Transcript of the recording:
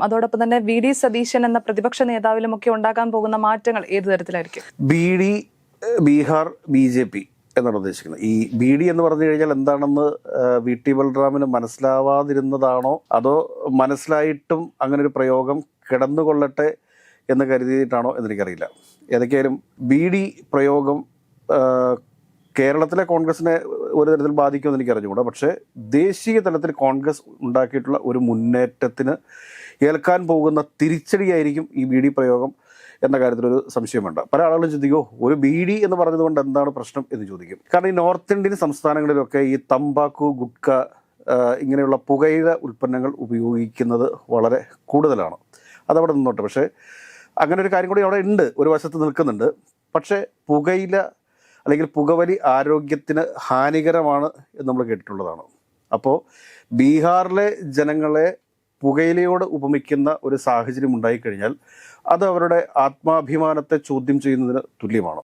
അതോടൊപ്പം തന്നെ വി.ഡി. സതീശൻ എന്ന പ്രതിപക്ഷ നേതാവിലും ഒക്കെ ഉണ്ടാകാൻ പോകുന്ന മാറ്റങ്ങൾ ഏത് തരത്തിലായിരിക്കും? ബീഹാർ BJP എന്നാണ് ഉദ്ദേശിക്കുന്നത്. ഈ BD എന്ന് പറഞ്ഞു കഴിഞ്ഞാൽ എന്താണെന്ന് VT ബൽറാമിന് മനസ്സിലാവാതിരുന്നതാണോ അതോ മനസ്സിലായിട്ടും അങ്ങനെ ഒരു പ്രയോഗം കിടന്നുകൊള്ളട്ടെ എന്ന് കരുതിയിട്ടാണോ എന്നെനിക്കറിയില്ല. ഏതൊക്കെയായാലും BD പ്രയോഗം കേരളത്തിലെ കോൺഗ്രസിനെ ഒരു തരത്തിൽ ബാധിക്കുമെന്ന് എനിക്ക് അറിഞ്ഞുകൂടാ. പക്ഷേ ദേശീയ തലത്തിൽ കോൺഗ്രസ് ഉണ്ടാക്കിയിട്ടുള്ള ഒരു മുന്നേറ്റത്തിന് ഏൽക്കാൻ പോകുന്ന തിരിച്ചടിയായിരിക്കും ഈ BD പ്രയോഗം എന്ന കാര്യത്തിലൊരു സംശയം വേണ്ട. പല ആളുകളും ചിന്തിക്കുമോ ഒരു BD എന്ന് പറഞ്ഞതുകൊണ്ട് എന്താണ് പ്രശ്നം എന്ന് ചോദിക്കും. കാരണം ഈ നോർത്ത് ഇന്ത്യൻ സംസ്ഥാനങ്ങളിലൊക്കെ ഈ തമ്പാക്കു, ഗുഡ്ക ഇങ്ങനെയുള്ള പുകയില ഉൽപ്പന്നങ്ങൾ ഉപയോഗിക്കുന്നത് വളരെ കൂടുതലാണ്. അതവിടെ നിന്നോട്ടെ. പക്ഷേ അങ്ങനെ ഒരു കാര്യം കൂടി അവിടെ ഉണ്ട്, ഒരു വശത്ത് നിൽക്കുന്നുണ്ട്. പക്ഷേ പുകയില അല്ലെങ്കിൽ പുകവലി ആരോഗ്യത്തിന് ഹാനികരമാണ് എന്ന് നമ്മൾ കേട്ടിട്ടുള്ളതാണ്. അപ്പോൾ ബീഹാറിലെ ജനങ്ങളെ പുകയിലയോട് ഉപമിക്കുന്ന ഒരു സാഹചര്യം ഉണ്ടായിക്കഴിഞ്ഞാൽ അത് അവരുടെ ആത്മാഭിമാനത്തെ ചോദ്യം ചെയ്യുന്നതിന് തുല്യമാണ്.